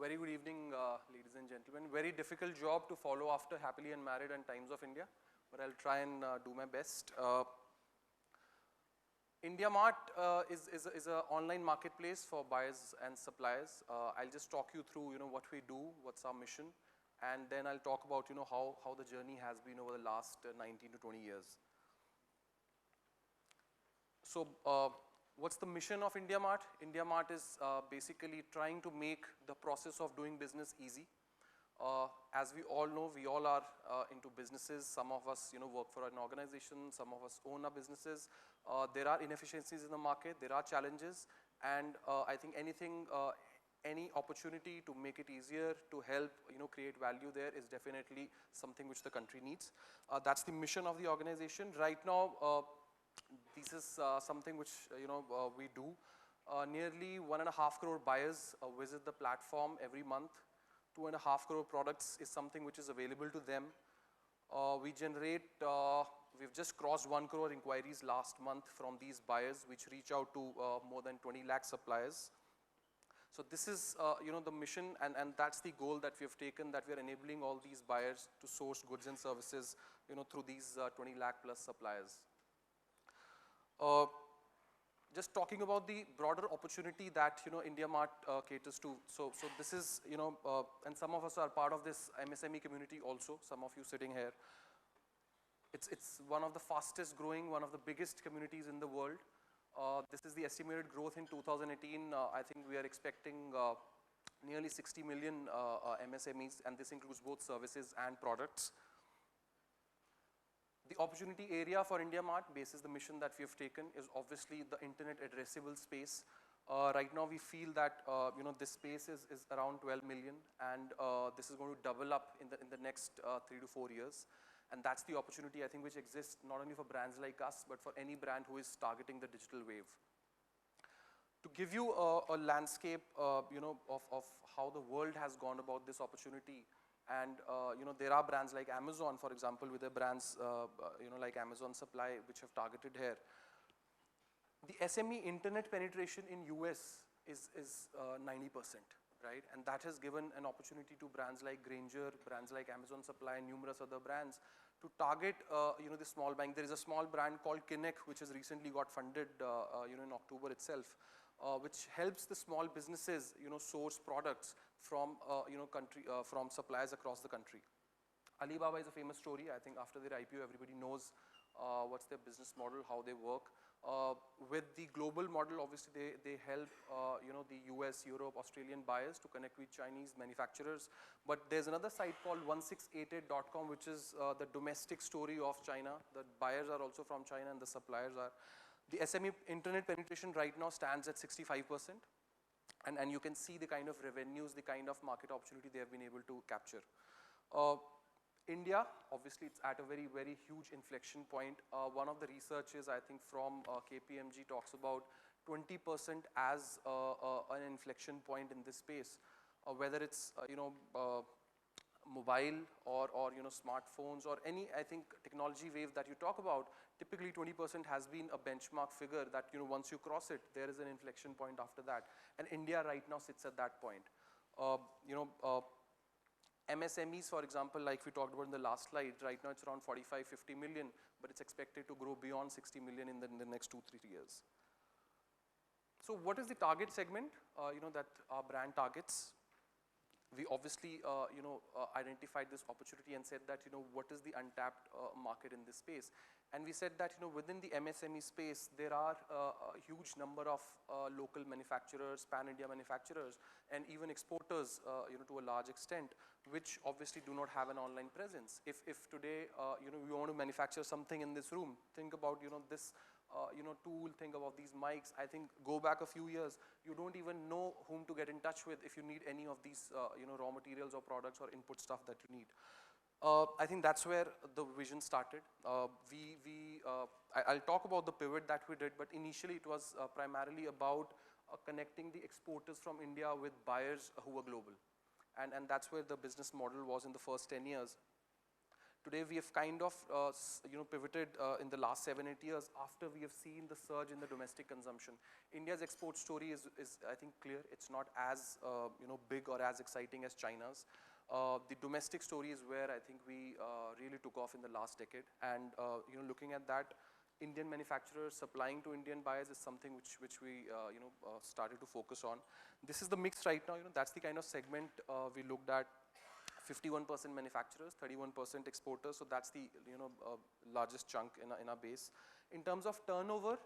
Very good evening, ladies and gentlemen. Very difficult job to follow after Happily Unmarried and Times of India, but I'll try and do my best. IndiaMART is an online marketplace for buyers and suppliers. I'll just talk you through, what we do, what's our mission, and then I'll talk about, how the journey has been over the last 19 to 20 years. So, what's the mission of IndiaMART? IndiaMART is basically trying to make the process of doing business easy. As we all know, we all are into businesses. Some of us, work for an organization. Some of us own our businesses. There are inefficiencies in the market. There are challenges, and I think any opportunity to make it easier to help, create value there is definitely something which the country needs. That's the mission of the organization. Right now, this is something which we do. Nearly 1.5 crore buyers visit the platform every month. 2.5 crore products is something which is available to them. We've just crossed 1 crore inquiries last month from these buyers, which reach out to more than 20 lakh suppliers. So this is the mission, and that's the goal that we have taken, that we are enabling all these buyers to source goods and services through these 20 lakh plus suppliers. Just talking about the broader opportunity that IndiaMART caters to. So this is and some of us are part of this MSME community also. Some of you sitting here. It's one of the fastest growing, one of the biggest communities in the world. This is the estimated growth in 2018. I think we are expecting nearly 60 million MSMEs, and this includes both services and products. The opportunity area for IndiaMART, basis the mission that we have taken, is obviously the internet addressable space. Right now we feel that this space is around 12 million, and this is going to double up in the next 3 to 4 years. And that's the opportunity, I think, which exists not only for brands like us, but for any brand who is targeting the digital wave. To give you a landscape of how the world has gone about this opportunity, and there are brands like Amazon, for example, with their brands like Amazon Supply, which have targeted here. The SME internet penetration in US is 90%, right? And that has given an opportunity to brands like Grainger, brands like Amazon Supply, and numerous other brands to target the small buying. There is a small brand called Kinect, which has recently got funded in October itself, which helps the small businesses source products from from suppliers across the country. Alibaba is a famous story. I think after their IPO, everybody knows what's their business model, how they work. With the global model, obviously they help the US, Europe, Australian buyers to connect with Chinese manufacturers. But there's another site called 1688.com, which is the domestic story of China. The buyers are also from China, and the suppliers are. The SME internet penetration right now stands at 65%. And you can see the kind of revenues, the kind of market opportunity they have been able to capture. India, obviously, it's at a very, very huge inflection point. One of the researches, I think, from KPMG talks about 20% as an inflection point in this space, whether it's mobile or smartphones or any, I think, technology wave that you talk about. Typically 20% has been a benchmark figure that once you cross it, there is an inflection point after that. And India right now sits at that point. MSMEs, for example, like we talked about in the last slide, right now it's around 45-50 million, but it's expected to grow beyond 60 million in the next 2-3 years. So what is the target segment that our brand targets? We obviously identified this opportunity and said that what is the untapped market in this space, and we said that within the MSME space there are a huge number of local manufacturers, pan-India manufacturers, and even exporters to a large extent, which obviously do not have an online presence. If today we want to manufacture something in this room, think about this tool, think about these mics. I think go back a few years, you don't even know whom to get in touch with if you need any of these raw materials or products or input stuff that you need. I think that's where the vision started. I'll talk about the pivot that we did, but initially it was primarily about connecting the exporters from India with buyers who were global. And that's where the business model was in the first 10 years. Today we have kind of pivoted in the last 7-8 years after we have seen the surge in the domestic consumption. India's export story is I think clear. It's not as big or as exciting as China's. The domestic story is where I think we really took off in the last decade, and looking at that, Indian manufacturers supplying to Indian buyers is something which we started to focus on. This is the mix right now. That's the kind of segment we looked at. 51% manufacturers, 31% exporters. So that's the largest chunk in our base. In terms of turnover,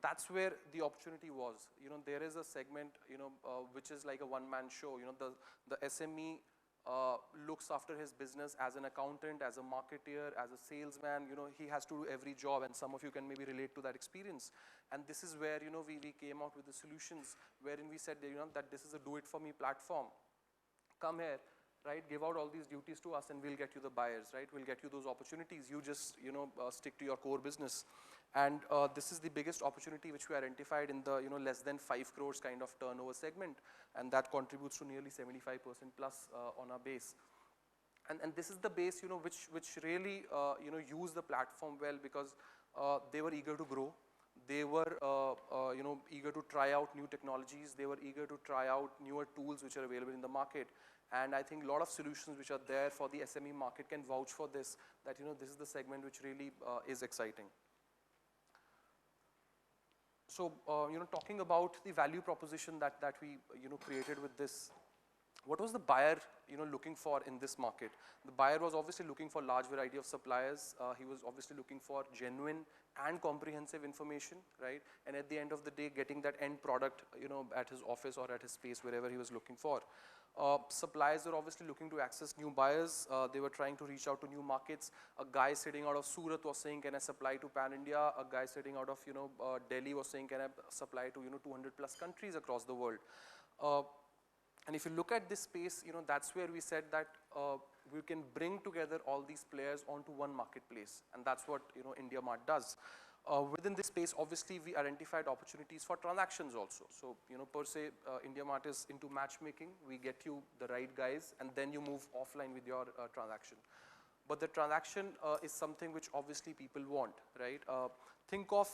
that's where the opportunity was. There is a segment which is like a one-man show. The SME looks after his business as an accountant, as a marketeer, as a salesman. He has to do every job, and some of you can maybe relate to that experience. And this is where we came out with the solutions wherein we said that this is a do-it-for-me platform. Come here, right? Give out all these duties to us, and we'll get you the buyers, right? We'll get you those opportunities. You just stick to your core business. And this is the biggest opportunity which we identified in the less than 5 crores kind of turnover segment, and that contributes to nearly 75% plus on our base. And this is the base which really use the platform well, because they were eager to grow. They were eager to try out new technologies. They were eager to try out newer tools which are available in the market. And I think a lot of solutions which are there for the SME market can vouch for this, that this is the segment which really is exciting. So, talking about the value proposition that we created with this, what was the buyer looking for in this market? The buyer was obviously looking for large variety of suppliers. He was obviously looking for genuine and comprehensive information, right? And at the end of the day, getting that end product at his office or at his space, wherever he was looking for. Suppliers are obviously looking to access new buyers. They were trying to reach out to new markets. A guy sitting out of Surat was saying, can I supply to Pan India? A guy sitting out of Delhi was saying, can I supply to 200 plus countries across the world? And if you look at this space, that's where we said that we can bring together all these players onto one marketplace, and that's what IndiaMART does. Within this space, obviously, we identified opportunities for transactions also. So, per se, IndiaMART is into matchmaking. We get you the right guys, and then you move offline with your transaction. But the transaction is something which obviously people want, right? Think of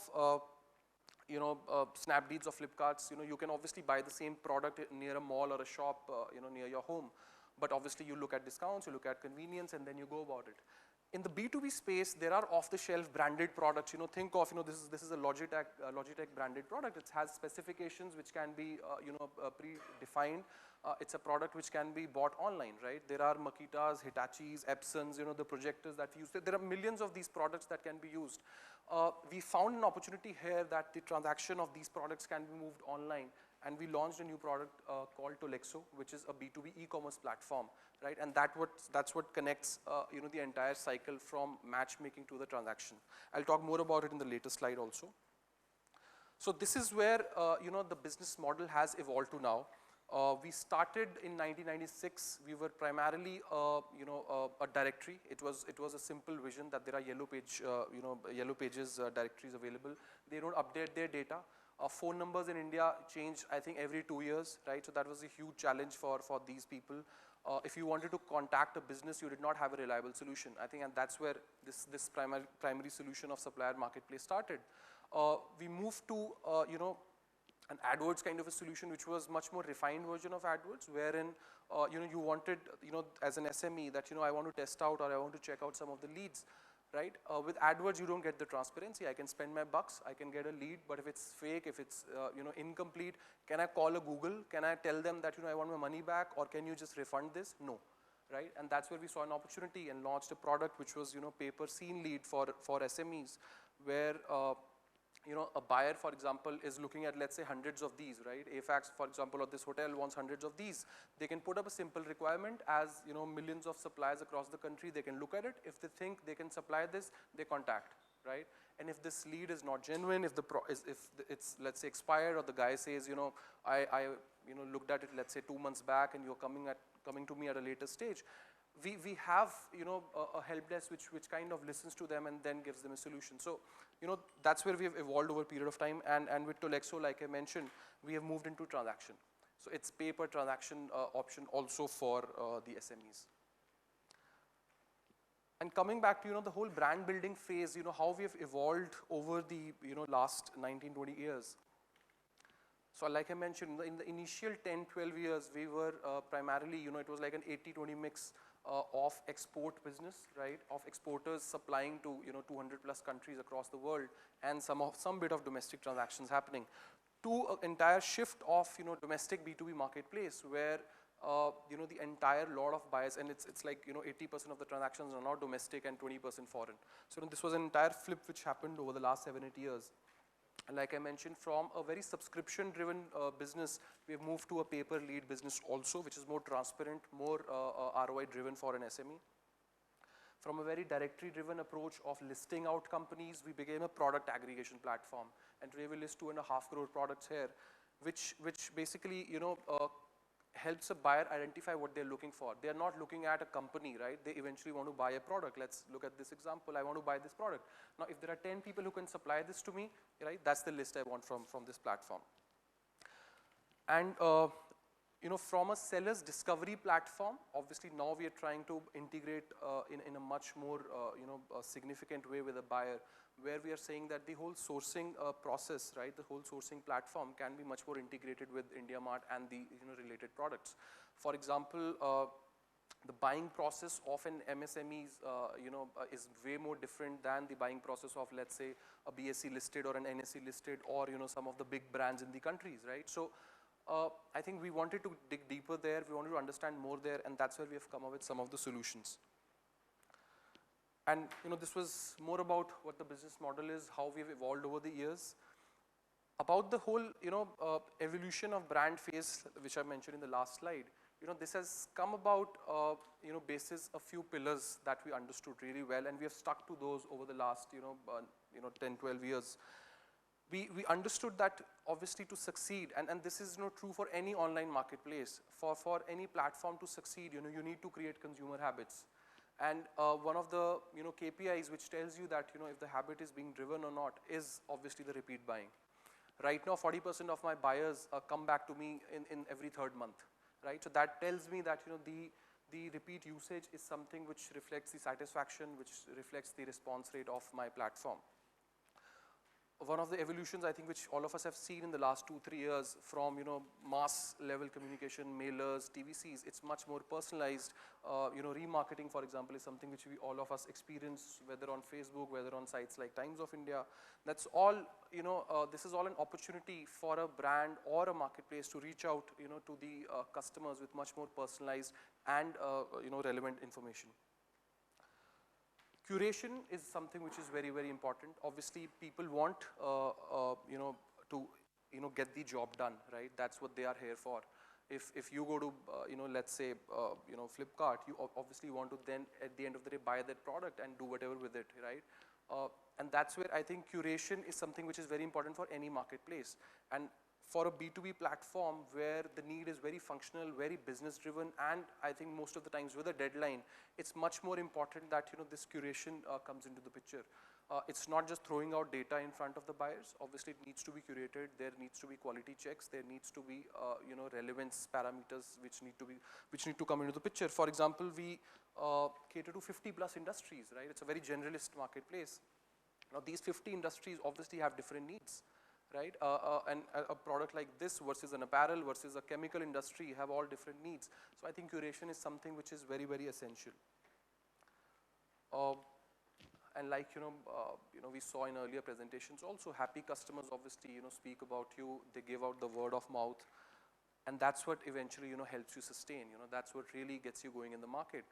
Snapdeals or Flipkarts. You can obviously buy the same product near a mall or a shop, near your home. But obviously, you look at discounts, you look at convenience, and then you go about it. In the B2B space, there are off-the-shelf branded products. Think of, this is a Logitech branded product. It has specifications which can be, predefined. It's a product which can be bought online, right? There are Makitas, Hitachis, Epsons, the projectors that we use. There are millions of these products that can be used. We found an opportunity here that the transaction of these products can be moved online. And we launched a new product called Tolexo, which is a B2B e-commerce platform, right? And that's what connects, the entire cycle from matchmaking to the transaction. I'll talk more about it in the later slide also. So this is where, the business model has evolved to now. We started in 1996. We were primarily, a directory. It was a simple vision that there are yellow pages directories available. They don't update their data. Phone numbers in India change, I think, every 2 years, right? So that was a huge challenge for these people. If you wanted to contact a business, you did not have a reliable solution. I think, and that's where this primary solution of supplier marketplace started. We moved to, an AdWords kind of a solution, which was much more refined version of AdWords, wherein, you wanted, as an SME that, I want to test out or I want to check out some of the leads. Right? With AdWords, you don't get the transparency. I can spend my bucks, I can get a lead, but if it's fake, if it's incomplete, can I call a Google? Can I tell them that I want my money back, or can you just refund this? No, right? And that's where we saw an opportunity and launched a product which was pay-per-scene lead for SMEs, where a buyer, for example, is looking at, let's say, hundreds of these, right? Afaqs, for example, or this hotel wants hundreds of these. They can put up a simple requirement as, millions of suppliers across the country. They can look at it. If they think they can supply this, they contact, right? And if this lead is not genuine, if it's, let's say, expired, or the guy says, I looked at it, let's say, 2 months back, and you're coming to me at a later stage, we have, a help desk which kind of listens to them and then gives them a solution. So, that's where we have evolved over a period of time. And with Tolexo, like I mentioned, we have moved into transaction. So it's pay per transaction option also for the SMEs. And coming back to, the whole brand building phase, how we have evolved over the, last 19, 20 years. So like I mentioned, in the initial 10, 12 years, we were primarily, it was like an 80-20 mix of export business, right? Of exporters supplying to, 200 plus countries across the world, and some bit of domestic transactions happening, to an entire shift of, domestic B2B marketplace where, the entire lot of buyers, and it's like, 80% of the transactions are not domestic and 20% foreign. So this was an entire flip which happened over the last 7-8 years. And like I mentioned, from a very subscription-driven business, we have moved to a paper-lead business also, which is more transparent, more ROI-driven for an SME. From a very directory-driven approach of listing out companies, we became a product aggregation platform. And today we list 2.5 crore products here, which basically, helps a buyer identify what they're looking for. They're not looking at a company, right? They eventually want to buy a product. Let's look at this example. I want to buy this product. Now, if there are 10 people who can supply this to me, right, that's the list I want from this platform. And, from a seller's discovery platform, obviously now we are trying to integrate in a much more, significant way with a buyer, where we are saying that the whole sourcing process, right, the whole sourcing platform can be much more integrated with IndiaMART and the, related products. For example, the buying process of an MSMEs, is way more different than the buying process of, let's say, a BSE listed or an NSE listed, or, some of the big brands in the countries, right? So, I think we wanted to dig deeper there, we wanted to understand more there, and that's where we have come up with some of the solutions. And, this was more about what the business model is, how we've evolved over the years. About the whole, evolution of brand phase, which I mentioned in the last slide, this has come about, basis a few pillars that we understood really well, and we have stuck to those over the last, 10, 12 years. We understood that obviously to succeed, and this is true for any online marketplace, for any platform to succeed, you need to create consumer habits. And one of the KPIs which tells you that if the habit is being driven or not is obviously the repeat buying. Right now 40% of my buyers come back to me in every third month, right? So that tells me that the repeat usage is something which reflects the satisfaction, which reflects the response rate of my platform. One of the evolutions I think which all of us have seen in the last 2-3 years, from mass level communication, mailers, TVCs, it's much more personalized. Remarketing, for example, is something which all of us experience, whether on Facebook, whether on sites like Times of India. That's all, this is all an opportunity for a brand or a marketplace to reach out, to the customers with much more personalized and relevant information. Curation is something which is very, very important. Obviously, people want, to, get the job done, right? That's what they are here for. If you go to, let's say, Flipkart, you obviously want to then, at the end of the day, buy that product and do whatever with it, right? And that's where I think curation is something which is very important for any marketplace. And for a B2B platform where the need is very functional, very business driven, and I think most of the times with a deadline, it's much more important that this curation comes into the picture. It's not just throwing out data in front of the buyers. Obviously it needs to be curated, there needs to be quality checks, there needs to be relevance parameters which need to come into the picture. For example, we cater to 50 plus industries, right? It's a very generalist marketplace. Now these 50 industries obviously have different needs, right? And a product like this versus an apparel versus a chemical industry have all different needs. So I think curation is something which is very, very essential. And like, we saw in earlier presentations also, happy customers obviously, speak about you, they give out the word of mouth, and that's what eventually, helps you sustain, that's what really gets you going in the market.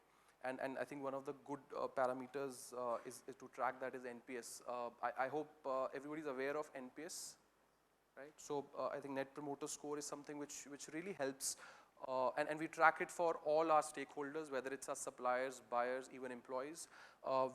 And I think one of the good parameters is to track that is NPS. I hope everybody's aware of NPS, right? So I think Net Promoter Score is something which really helps, and we track it for all our stakeholders, whether it's our suppliers, buyers, even employees.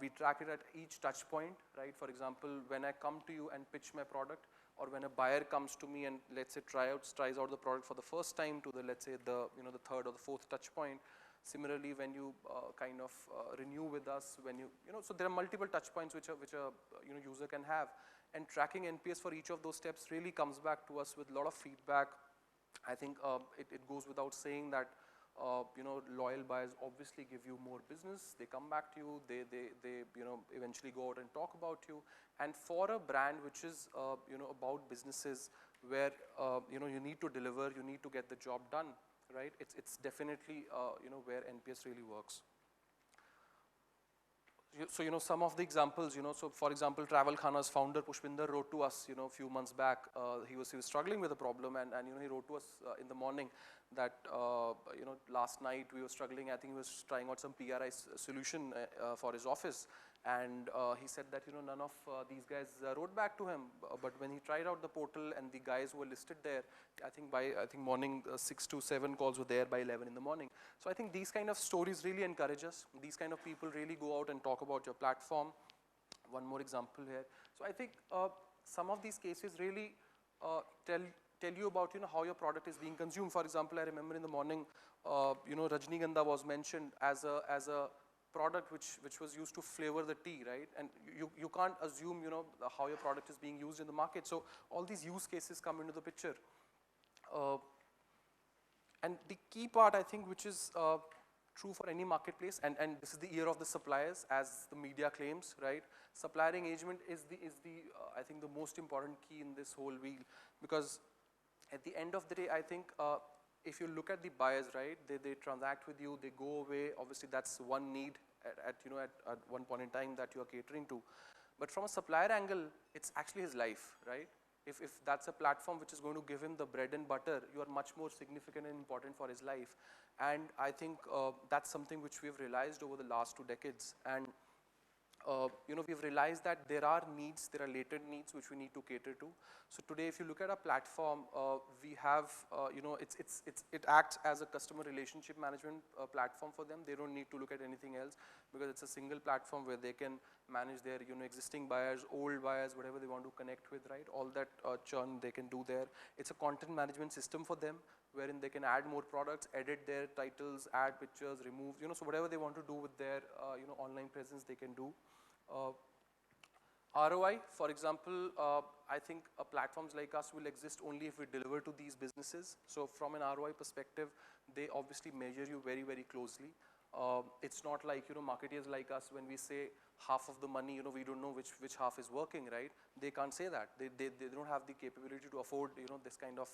We track it at each touch point, right? For example, when I come to you and pitch my product, or when a buyer comes to me and let's say tries out the product for the first time to the, let's say the third or the fourth touch point. Similarly, when you kind of renew with us, when so there are multiple touch points which a user can have, and tracking NPS for each of those steps really comes back to us with a lot of feedback. I think it goes without saying that loyal buyers obviously give you more business. They come back to you. They eventually go out and talk about you. And for a brand which is, about businesses where, you need to deliver, you need to get the job done, right? It's definitely, where NPS really works. So, some of the examples, so for example, Travel Khana's founder, Pushpinder, wrote to us, a few months back. He was struggling with a problem, and he wrote to us in the morning that, last night we were struggling. I think he was trying out some PRI solution for his office. And he said that, none of these guys wrote back to him. But when he tried out the portal and the guys who were listed there, I think morning 6 to 7 calls were there by 11 in the morning. So I think these kind of stories really encourage us. These kind of people really go out and talk about your platform. One more example here. So I think some of these cases really tell you about, how your product is being consumed. For example, I remember in the morning, Rajnigandha was mentioned as a product which was used to flavor the tea, right? And you can't assume, how your product is being used in the market. So all these use cases come into the picture. And the key part, I think, which is true for any marketplace, and this is the year of the suppliers, as the media claims, right? Supplier engagement is the I think, the most important key in this whole wheel, because at the end of the day, I think, if you look at the buyers, right, they transact with you, they go away. Obviously, that's one need at one point in time that you are catering to. But from a supplier angle, it's actually his life, right? If that's a platform which is going to give him the bread and butter, you are much more significant and important for his life. And I think that's something which we've realized over the last 2 decades. And we've realized that there are needs, there are latent needs which we need to cater to. So today, if you look at our platform, we have, it acts as a customer relationship management platform for them. They don't need to look at anything else, because it's a single platform where they can manage their, existing buyers, old buyers, whatever they want to connect with, right? All that churn they can do there. It's a content management system for them, wherein they can add more products, edit their titles, add pictures, remove, so whatever they want to do with their, online presence, they can do. ROI, for example, I think platforms like us will exist only if we deliver to these businesses. So from an ROI perspective, they obviously measure you very, very closely. It's not like, marketeers like us, when we say half of the money, we don't know which half is working, right? They can't say that. They don't have the capability to afford, this kind of,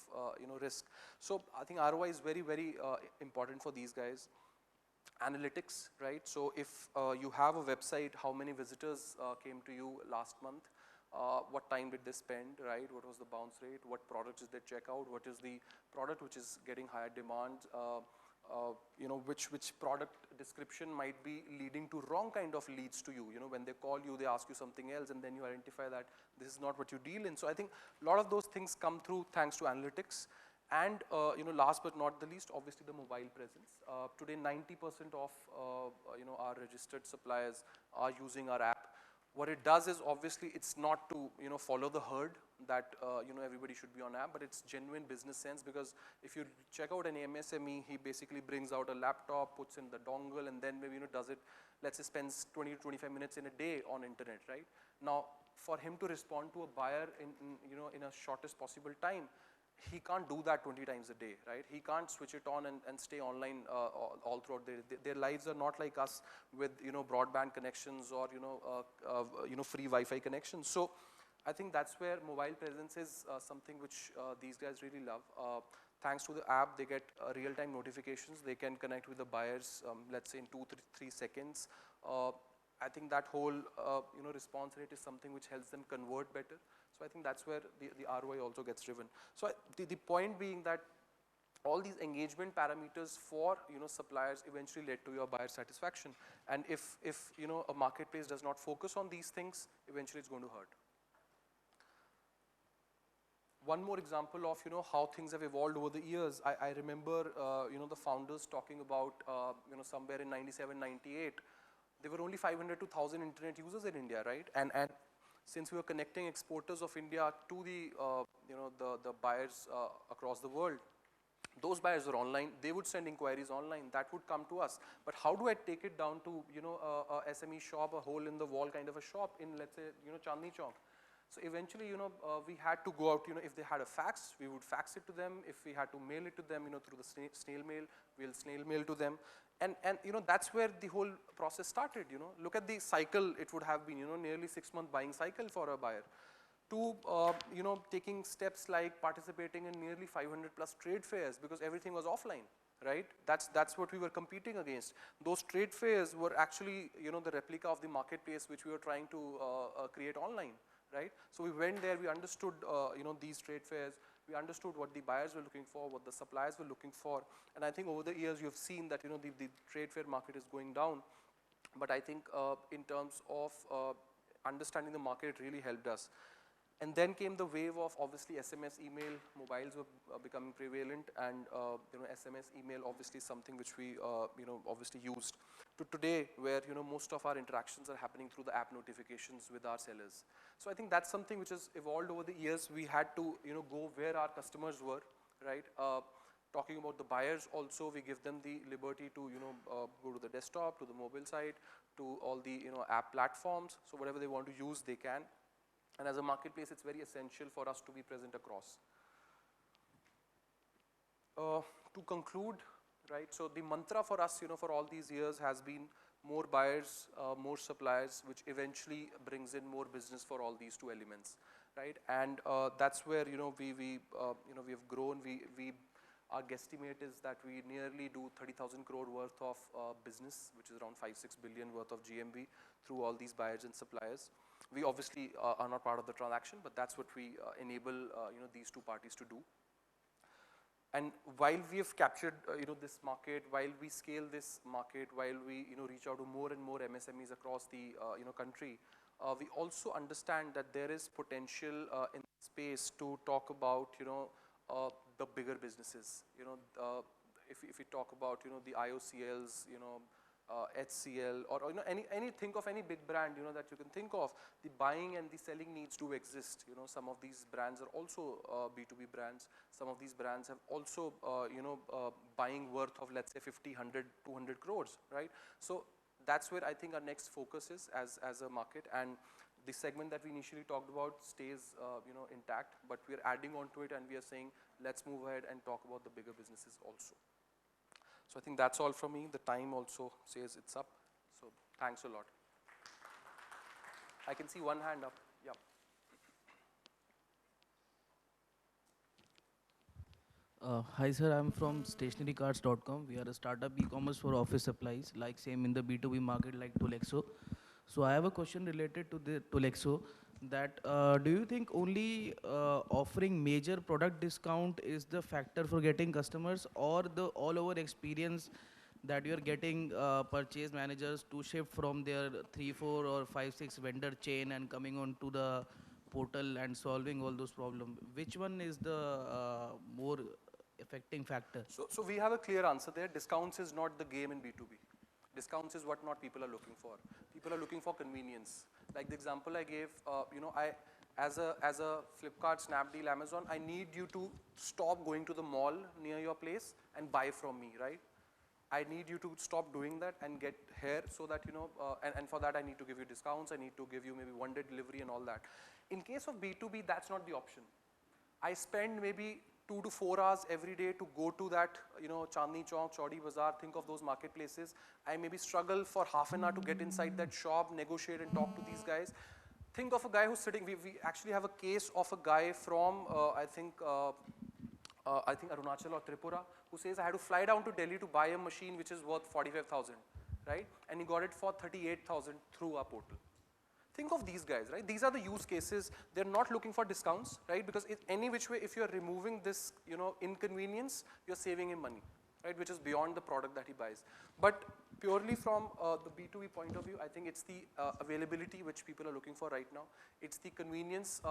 risk. So I think ROI is very, very important for these guys. Analytics, right? So if you have a website, how many visitors came to you last month? What time did they spend, right? What was the bounce rate? What products did they check out? What is the product which is getting higher demand? Which product description might be leading to wrong kind of leads to you. When they call you, they ask you something else, and then you identify that this is not what you deal in. So I think a lot of those things come through thanks to analytics. And last but not the least, obviously the mobile presence. Today, 90% of our registered suppliers are using our app. What it does is, obviously, it's not to follow the herd that everybody should be on app, but it's genuine business sense, because if you check out an MSME, he basically brings out a laptop, puts in the dongle, and then maybe does it. Let's say spends 20 to 25 minutes in a day on internet, right? Now, for him to respond to a buyer in a shortest possible time, he can't do that 20 times a day, right? He can't switch it on and stay online all throughout their lives. Are not like us with broadband connections or free Wi-Fi connections. So I think that's where mobile presence is something which these guys really love. Thanks to the app, they get real-time notifications. They can connect with the buyers, let's say in 2-3 seconds. I think that whole response rate is something which helps them convert better. So I think that's where the ROI also gets driven. So the point being that all these engagement parameters for suppliers eventually led to your buyer satisfaction. And if a marketplace does not focus on these things, eventually it's going to hurt. One more example of how things have evolved over the years. I remember the founders talking about somewhere in 97, 98. There were only 500 to 1,000 internet users in India, right? And since we were connecting exporters of India to the buyers across the world, those buyers were online. They would send inquiries online. That would come to us. But how do I take it down to a SME shop, a hole in the wall kind of a shop in, let's say, Chandni Chowk? So eventually, we had to go out, if they had a fax, we would fax it to them. If we had to mail it to them, through the snail mail, we'll snail mail to them. And that's where the whole process started, Look at the cycle it would have been, nearly 6-month buying cycle for a buyer. To, taking steps like participating in nearly 500 plus trade fairs because everything was offline, right? That's what we were competing against. Those trade fairs were actually, the replica of the marketplace which we were trying to create online, right? So we went there, we understood, these trade fairs, we understood what the buyers were looking for, what the suppliers were looking for, and I think over the years you've seen that, the trade fair market is going down, but I think in terms of understanding the market, it really helped us. And then came the wave of obviously SMS, email, mobiles were becoming prevalent, and SMS, email obviously something which we obviously used to today, where most of our interactions are happening through the app notifications with our sellers. So I think that's something which has evolved over the years. We had to go where our customers were, right? Talking about the buyers also, we give them the liberty to go to the desktop, to the mobile site, to all the app platforms. So whatever they want to use, they can. And as a marketplace, it's very essential for us to be present across. To conclude, right, so the mantra for us, for all these years has been more buyers, more suppliers, which eventually brings in more business for all these two elements, right? And that's where, we have grown. Our guesstimate is that we nearly do 30,000 crore worth of business, which is around 5-6 billion worth of GMV through all these buyers and suppliers. We obviously are not part of the transaction, but that's what we enable these two parties to do. And while we have captured this market, while we scale this market, while we reach out to more and more MSMEs across the country, we also understand that there is potential in space to talk about the bigger businesses. If we talk about the IOCLs, HCL, or think of any big brand that you can think of, the buying and the selling needs do exist. Some of these brands are also B2B brands. Some of these brands have also buying worth of, let's say, 50, 100, 200 crores, right? So that's where I think our next focus is as a market, and the segment that we initially talked about stays intact, but we are adding on to it, and we are saying let's move ahead and talk about the bigger businesses also. So I think that's all from me. The time also says it's up. So thanks a lot. I can see one hand up. Yeah. Hi sir, I'm from stationarycards.com. We are a startup e-commerce for office supplies, like same in the B2B market like Tolexo. So I have a question related to the Tolexo, that do you think only offering major product discount is the factor for getting customers, or the all over experience that you are getting purchase managers to shift from their 3, 4 or 5, 6 vendor chain and coming on to the portal and solving all those problems? Which one is the more affecting factor? So we have a clear answer there. Discounts is not the game in B2B. Discounts is what not people are looking for. People are looking for convenience. Like the example I gave, as a Flipkart, Snapdeal, Amazon, I need you to stop going to the mall near your place and buy from me, right? I need you to stop doing that and get here, so that, and for that I need to give you discounts, I need to give you maybe one-day delivery and all that. In case of B2B, that's not the option. I spend maybe 2 to 4 hours every day to go to that, Chandni Chowk, Chaudi Bazaar, think of those marketplaces. I maybe struggle for half an hour to get inside that shop, negotiate and talk to these guys. Think of a guy who's sitting, we actually have a case of a guy from, I think Arunachal or Tripura, who says I had to fly down to Delhi to buy a machine which is worth 45,000, right? And he got it for 38,000 through our portal. Think of these guys, right? These are the use cases. They're not looking for discounts, right? Because any which way, if you're removing this, inconvenience, you're saving him money, right? Which is beyond the product that he buys. But purely from the B2B point of view, I think it's the availability which people are looking for right now. It's the convenience.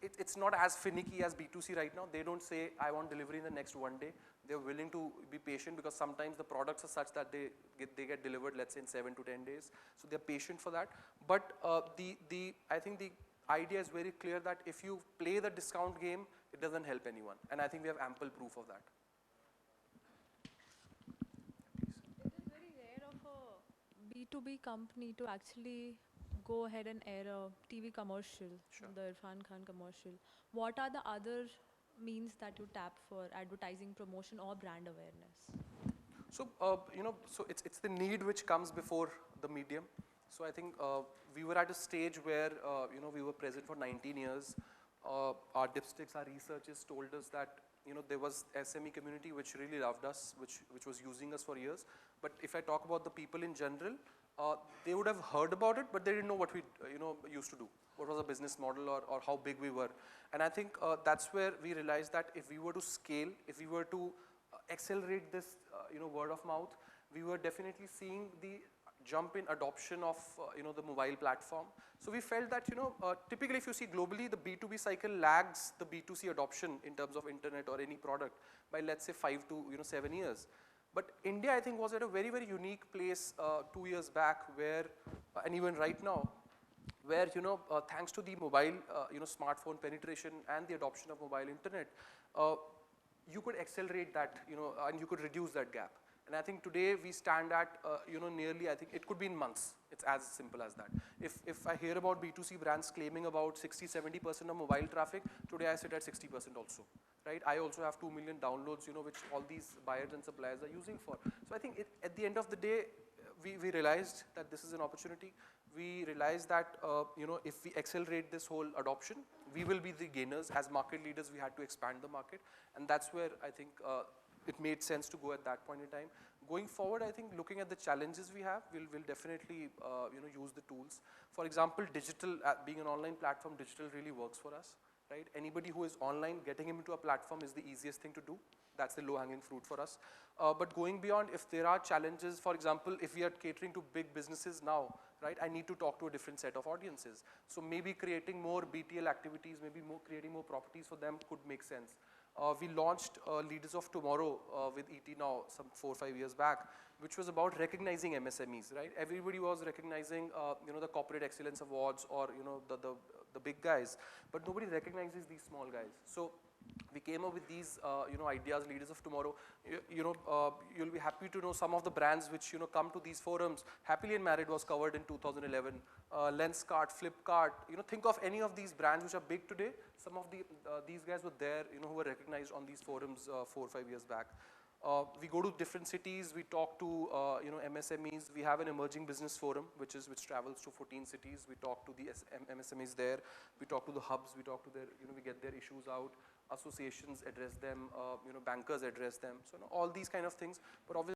It's not as finicky as B2C right now. They don't say, I want delivery in the next one day. They're willing to be patient, because sometimes the products are such that they get delivered, let's say, in 7 to 10 days. So they're patient for that. But I think the idea is very clear that if you play the discount game, it doesn't help anyone. And I think we have ample proof of that. It is very rare of a B2B company to actually go ahead and air a TV commercial, Sure. the Irfan Khan commercial, what are the other means that you tap for advertising, promotion, or brand awareness? So, so it's the need which comes before the medium. So I think we were at a stage where, we were present for 19 years. Our dipsticks, our researchers told us that, there was SME community which really loved us, which was using us for years. But if I talk about the people in general, they would have heard about it, but they didn't know what we, used to do. What was a business model or how big we were. And I think that's where we realized that if we were to scale, if we were to accelerate this, word of mouth, we were definitely seeing the jump in adoption of, the mobile platform. So we felt that, typically if you see globally, the B2B cycle lags the B2C adoption in terms of internet or any product by, let's say, 5 to 7 years. But India, I think, was at a very, very unique place 2 years back where, and even right now, where, thanks to the mobile, smartphone penetration and the adoption of mobile internet, you could accelerate that, and you could reduce that gap. And I think today we stand at, nearly, I think it could be in months. It's as simple as that. If I hear about B2C brands claiming about 60-70% of mobile traffic, today I sit at 60% also, right? I also have 2 million downloads, which all these buyers and suppliers are using for. So I think at the end of the day, we realized that this is an opportunity. We realized that, if we accelerate this whole adoption, we will be the gainers. As market leaders, we had to expand the market. And that's where I think it made sense to go at that point in time. Going forward, I think looking at the challenges we have, we'll definitely, use the tools. For example, digital, being an online platform, digital really works for us, right? Anybody who is online, getting him into a platform is the easiest thing to do. That's the low-hanging fruit for us. But going beyond, if there are challenges, for example, if we are catering to big businesses now, right, I need to talk to a different set of audiences. So maybe creating more BTL activities, maybe creating more properties for them could make sense. We launched Leaders of Tomorrow with ET now some 4 or 5 years back, which was about recognizing MSMEs, right? Everybody was recognizing, the Corporate Excellence Awards or, the big guys, but nobody recognizes these small guys. So we came up with these, ideas, Leaders of Tomorrow. You'll be happy to know some of the brands which, come to these forums. Happily and Married was covered in 2011. Lenskart, Flipkart, think of any of these brands which are big today. Some of these guys were there, who were recognized on these forums 4 or 5 years back. We go to different cities, we talk to, MSMEs. We have an emerging business forum, which travels to 14 cities. We talk to the MSMEs there. We talk to the hubs, we talk to their, we get their issues out. Associations address them, bankers address them. So all these kind of things. But obviously,